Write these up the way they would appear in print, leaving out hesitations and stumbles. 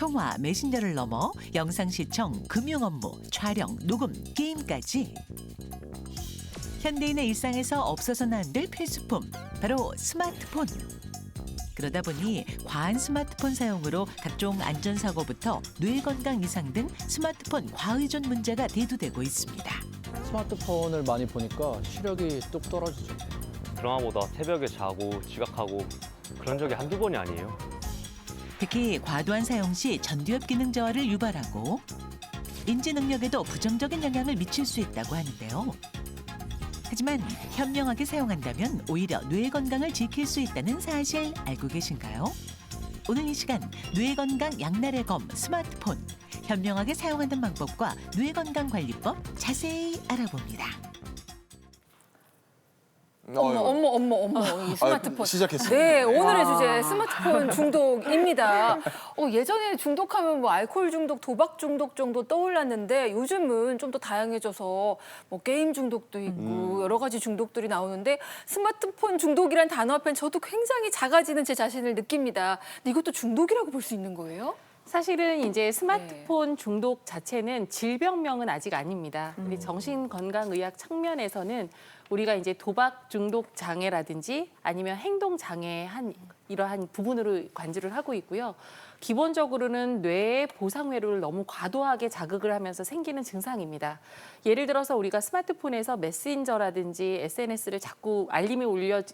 통화, 메신저를 넘어 영상 시청, 금융 업무, 촬영, 녹음, 게임까지 현대인의 일상에서 없어서는 안 될 필수품, 바로 스마트폰. 그러다 보니 과한 스마트폰 사용으로 각종 안전사고부터 뇌건강 이상 등 스마트폰 과의존 문제가 대두되고 있습니다. 스마트폰을 많이 보니까 시력이 뚝 떨어지죠. 드라마보다 새벽에 자고 지각하고 그런 적이 한두 번이 아니에요. 특히 과도한 사용 시 전두엽 기능 저하를 유발하고 인지 능력에도 부정적인 영향을 미칠 수 있다고 하는데요. 하지만 현명하게 사용한다면 오히려 뇌 건강을 지킬 수 있다는 사실 알고 계신가요? 오늘 이 시간 뇌 건강 양날의 검 스마트폰 현명하게 사용하는 방법과 뇌 건강 관리법 자세히 알아봅니다. 어머, 이 스마트폰. 시작했습니다. 네, 오늘의 주제 스마트폰 중독입니다. 예전에 중독하면 뭐 알코올 중독, 도박 중독 정도 떠올랐는데 요즘은 좀 더 다양해져서 뭐 게임 중독도 있고 여러 가지 중독들이 나오는데 스마트폰 중독이란 단어 앞엔 저도 굉장히 작아지는 제 자신을 느낍니다. 근데 이것도 중독이라고 볼 수 있는 거예요? 사실은 이제 스마트폰 중독 자체는 질병명은 아직 아닙니다. 우리 정신건강의학 측면에서는 우리가 이제 도박 중독 장애라든지 아니면 행동 장애의 이러한 부분으로 관주를 하고 있고요. 기본적으로는 뇌의 보상회로를 너무 과도하게 자극을 하면서 생기는 증상입니다. 예를 들어서 우리가 스마트폰에서 메신저라든지 SNS를 자꾸 알림이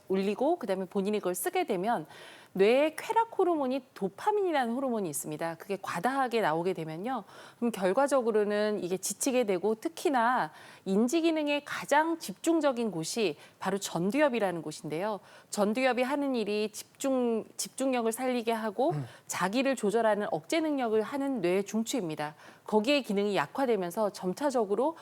울리고 그다음에 본인이 그걸 쓰게 되면 뇌의 쾌락 호르몬이 도파민이라는 호르몬이 있습니다. 그게 과다하게 나오게 되면요. 그럼 결과적으로는 이게 지치게 되고 특히나 인지 기능의 가장 집중적인 곳이 바로 전두엽이라는 곳인데요. 전두엽이 하는 일이 집중력을 살리게 하고 자기를 조절하는 억제 능력을 하는 뇌의 중추입니다. 거기에 기능이 약화되면서 점차적으로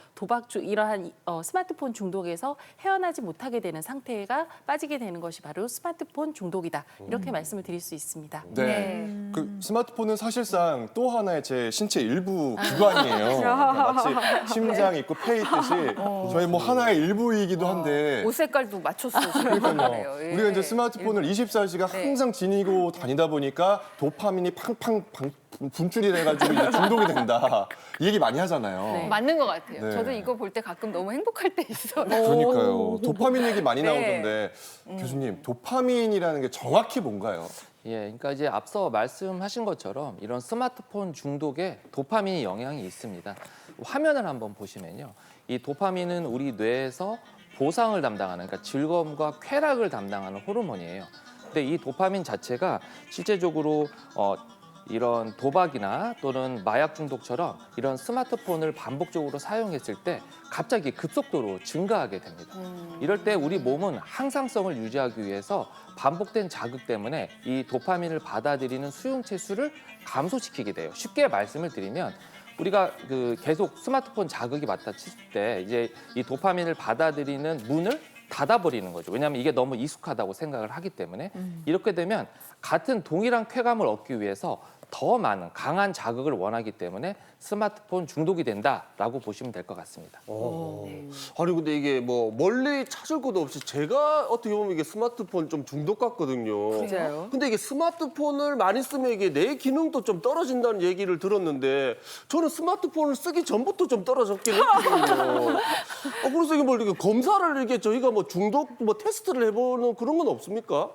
이러한 스마트폰 중독에서 헤어나지 못하게 되는 상태가 빠지게 되는 것이 바로 스마트폰 중독이다. 이렇게 말씀을 드릴 수 있습니다. 네. 그 스마트폰은 사실상 또 하나의 제 신체 일부 기관이에요. 그러니까 마치 심장 있고 폐 있듯이 저희 뭐 하나의 일부이기도 한데. 옷 색깔도 맞췄어. 그러니까요. 예. 우리가 이제 스마트폰을 24시간 항상 지니고 다니다 보니까 도파민이 팡팡 분출이 돼가지고 이제 중독이 된다. 이 얘기 많이 하잖아요. 네. 맞는 것 같아요. 네. 저도 이거 볼 때 가끔 너무 행복할 때 있어요. 그러니까요. 도파민 얘기 많이 네. 나오던데 교수님, 도파민이라는 게 정확히 뭔가요? 예, 그러니까 이제 앞서 말씀하신 것처럼 이런 스마트폰 중독에 도파민이 영향이 있습니다. 화면을 한번 보시면요. 이 도파민은 우리 뇌에서 보상을 담당하는, 그러니까 즐거움과 쾌락을 담당하는 호르몬이에요. 근데 이 도파민 자체가 실제적으로 이런 도박이나 또는 마약 중독처럼 이런 스마트폰을 반복적으로 사용했을 때 갑자기 급속도로 증가하게 됩니다. 이럴 때 우리 몸은 항상성을 유지하기 위해서 반복된 자극 때문에 이 도파민을 받아들이는 수용체 수를 감소시키게 돼요. 쉽게 말씀을 드리면 우리가 계속 스마트폰 자극이 맞닥칠 때 이제 이 도파민을 받아들이는 문을 닫아버리는 거죠. 왜냐하면 이게 너무 익숙하다고 생각을 하기 때문에 이렇게 되면 같은 동일한 쾌감을 얻기 위해서 더 많은 강한 자극을 원하기 때문에 스마트폰 중독이 된다라고 보시면 될 것 같습니다. 아니 근데 이게 뭐 멀리 찾을 것도 없이 제가 어떻게 보면 이게 스마트폰 좀 중독 같거든요. 진짜요? 근데 이게 스마트폰을 많이 쓰면 이게 뇌 기능도 좀 떨어진다는 얘기를 들었는데 저는 스마트폰을 쓰기 전부터 좀 떨어졌긴 했거든요. 그래서 이게 뭐 이렇게 검사를 이렇게 저희가 뭐 중독 뭐 테스트를 해보는 그런 건 없습니까?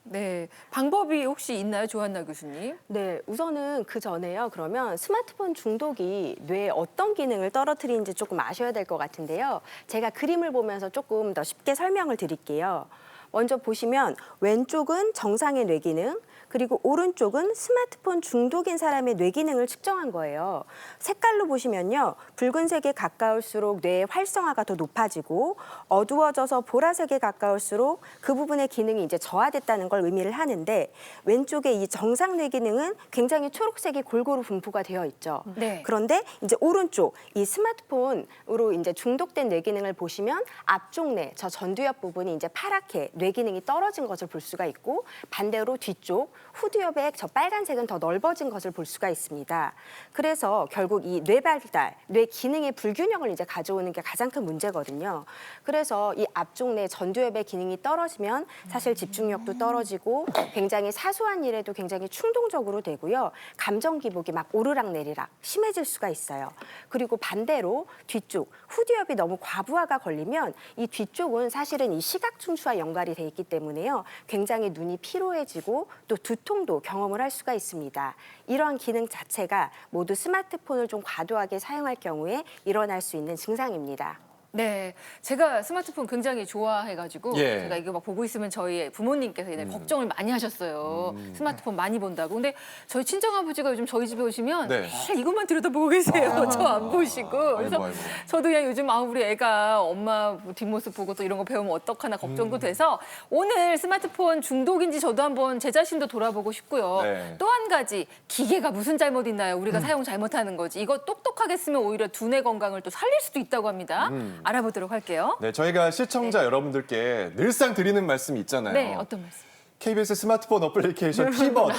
네, 방법이 혹시 있나요, 조한나 교수님? 네, 우선은 그 전에요. 그러면 스마트폰 중독이 뇌에 어떤 기능을 떨어뜨리는지 조금 아셔야 될 것 같은데요. 제가 그림을 보면서 조금 더 쉽게 설명을 드릴게요. 먼저 보시면 왼쪽은 정상의 뇌 기능, 그리고 오른쪽은 스마트폰 중독인 사람의 뇌 기능을 측정한 거예요. 색깔로 보시면요. 붉은색에 가까울수록 뇌의 활성화가 더 높아지고 어두워져서 보라색에 가까울수록 그 부분의 기능이 이제 저하됐다는 걸 의미를 하는데 왼쪽의 이 정상 뇌 기능은 굉장히 초록색이 골고루 분포가 되어 있죠. 네. 그런데 이제 오른쪽 이 스마트폰으로 이제 중독된 뇌 기능을 보시면 앞쪽 뇌, 저 전두엽 부분이 이제 파랗게 뇌 기능이 떨어진 것을 볼 수가 있고 반대로 뒤쪽 후두엽의 저 빨간색은 더 넓어진 것을 볼 수가 있습니다. 그래서 결국 이 뇌 발달, 뇌 기능의 불균형을 이제 가져오는 게 가장 큰 문제거든요. 그래서 이 앞쪽 뇌 전두엽의 기능이 떨어지면 사실 집중력도 떨어지고 굉장히 사소한 일에도 굉장히 충동적으로 되고요. 감정 기복이 막 오르락내리락 심해질 수가 있어요. 그리고 반대로 뒤쪽 후두엽이 너무 과부하가 걸리면 이 뒤쪽은 사실은 이 시각 중추와 연관이 돼 있기 때문에요. 굉장히 눈이 피로해지고 또 두통도 경험을 할 수가 있습니다. 이러한 기능 자체가 모두 스마트폰을 좀 과도하게 사용할 경우에 일어날 수 있는 증상입니다. 네, 제가 스마트폰 굉장히 좋아해가지고 예. 제가 이거 막 보고 있으면 저희 부모님께서 이제 걱정을 많이 하셨어요. 스마트폰 많이 본다고. 근데 저희 친정아버지가 요즘 저희 집에 오시면 네. 맨날 이것만 들여다보고 계세요. 저 안 보시고. 그래서 아이고. 저도 그냥 요즘 우리 애가 엄마 뭐 뒷모습 보고 또 이런 거 배우면 어떡하나 걱정도 돼서 오늘 스마트폰 중독인지 저도 한번 제 자신도 돌아보고 싶고요. 네. 또 한 가지 기계가 무슨 잘못 있나요? 우리가 사용 잘못하는 거지. 이거 똑똑하게 쓰면 오히려 두뇌 건강을 또 살릴 수도 있다고 합니다. 알아보도록 할게요. 네, 저희가 시청자 여러분들께 늘상 드리는 말씀이 있잖아요. 네, 어떤 말씀? KBS 스마트폰 어플리케이션 티벗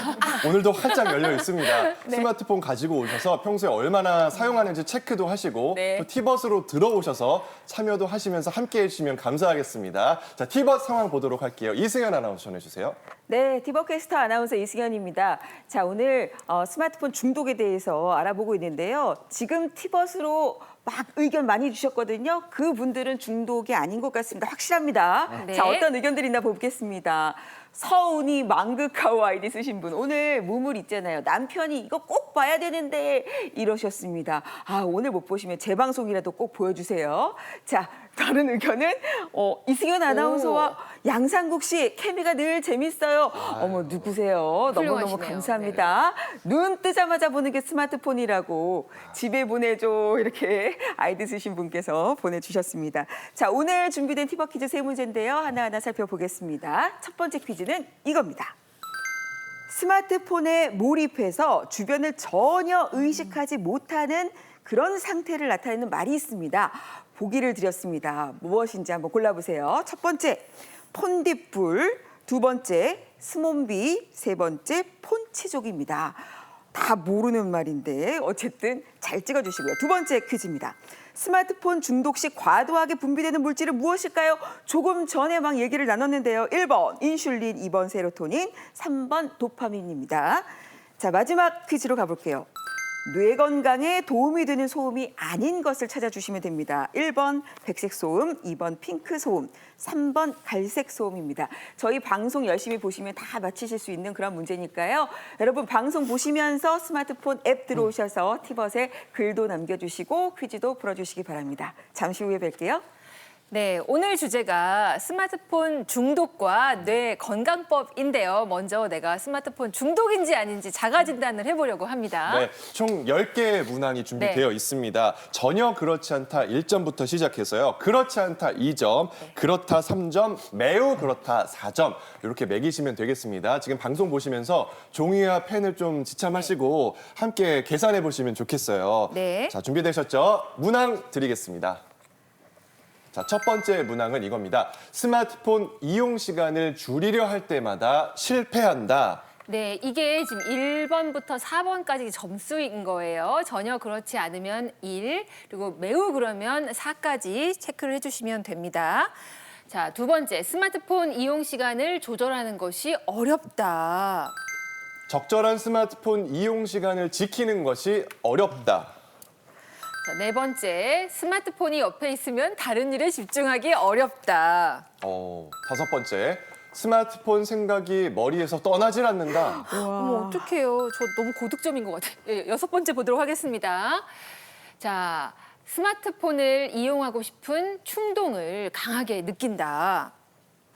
오늘도 활짝 열려 있습니다. 네. 스마트폰 가지고 오셔서 평소에 얼마나 사용하는지 체크도 하시고 네. 또 티벗으로 들어오셔서 참여도 하시면서 함께해 주시면 감사하겠습니다. 자, 티벗 상황 보도록 할게요. 이승현 아나운서 전해주세요. 네, 티버캐스터 아나운서 이승현입니다. 자, 오늘 스마트폰 중독에 대해서 알아보고 있는데요. 지금 티벗으로 막 의견 많이 주셨거든요. 그분들은 중독이 아닌 것 같습니다. 확실합니다. 네. 자, 어떤 의견들이 있나 보겠습니다. 서운이 망극하고 아이디 쓰신 분. 오늘 무물 있잖아요. 남편이 이거 꼭 봐야 되는데 이러셨습니다. 오늘 못 보시면 재방송이라도 꼭 보여주세요. 자, 다른 의견은 이승현 아나운서와 양상국 씨 케미가 늘 재밌어요. 어머, 누구세요? 너무너무 훌륭하시네요. 감사합니다. 눈 뜨자마자 보는 게 스마트폰이라고 집에 보내줘 이렇게 아이디 쓰신 분께서 보내주셨습니다. 자, 오늘 준비된 티버 퀴즈 세 문제인데요. 하나하나 살펴보겠습니다. 첫 번째 퀴즈는 이겁니다. 스마트폰에 몰입해서 주변을 전혀 의식하지 못하는 그런 상태를 나타내는 말이 있습니다. 보기를 드렸습니다. 무엇인지 한번 골라보세요. 첫 번째, 폰뒷불. 두 번째, 스몬비. 세 번째, 폰치족입니다. 다 모르는 말인데 어쨌든 잘 찍어주시고요. 두 번째 퀴즈입니다. 스마트폰 중독 시 과도하게 분비되는 물질은 무엇일까요? 조금 전에 막 얘기를 나눴는데요. 1번 인슐린, 2번 세로토닌, 3번 도파민입니다. 자, 마지막 퀴즈로 가볼게요. 뇌 건강에 도움이 되는 소음이 아닌 것을 찾아주시면 됩니다. 1번 백색 소음, 2번 핑크 소음, 3번 갈색 소음입니다. 저희 방송 열심히 보시면 다 맞히실 수 있는 그런 문제니까요. 여러분 방송 보시면서 스마트폰 앱 들어오셔서 티벗에 글도 남겨주시고 퀴즈도 풀어주시기 바랍니다. 잠시 후에 뵐게요. 네, 오늘 주제가 스마트폰 중독과 뇌 건강법인데요. 먼저 내가 스마트폰 중독인지 아닌지 자가 진단을 해보려고 합니다. 네, 총 10개의 문항이 준비되어 있습니다. 전혀 그렇지 않다 1점부터 시작해서요. 그렇지 않다 2점, 그렇다 3점, 매우 그렇다 4점 이렇게 매기시면 되겠습니다. 지금 방송 보시면서 종이와 펜을 좀 지참하시고 함께 계산해 보시면 좋겠어요. 네. 자, 준비되셨죠? 문항 드리겠습니다. 자, 첫 번째 문항은 이겁니다. 스마트폰 이용 시간을 줄이려 할 때마다 실패한다. 네, 이게 지금 1번부터 4번까지 점수인 거예요. 전혀 그렇지 않으면 1, 그리고 매우 그러면 4까지 체크를 해주시면 됩니다. 자, 두 번째, 스마트폰 이용 시간을 조절하는 것이 어렵다. 적절한 스마트폰 이용 시간을 지키는 것이 어렵다. 자, 네 번째, 스마트폰이 옆에 있으면 다른 일에 집중하기 어렵다. 다섯 번째, 스마트폰 생각이 머리에서 떠나질 않는다. 어머, 어떡해요. 저 너무 고득점인 것 같아요. 예, 여섯 번째 보도록 하겠습니다. 자, 스마트폰을 이용하고 싶은 충동을 강하게 느낀다.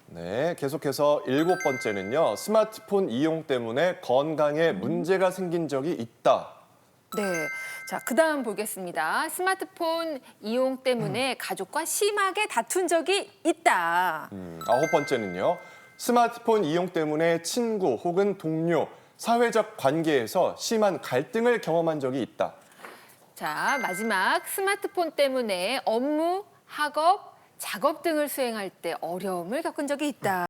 네, 계속해서 일곱 번째는요. 스마트폰 이용 때문에 건강에 문제가 생긴 적이 있다. 네. 자, 그다음 보겠습니다. 스마트폰 이용 때문에 가족과 심하게 다툰 적이 있다. 아홉 번째는요. 스마트폰 이용 때문에 친구 혹은 동료, 사회적 관계에서 심한 갈등을 경험한 적이 있다. 자, 마지막 스마트폰 때문에 업무, 학업, 작업 등을 수행할 때 어려움을 겪은 적이 있다.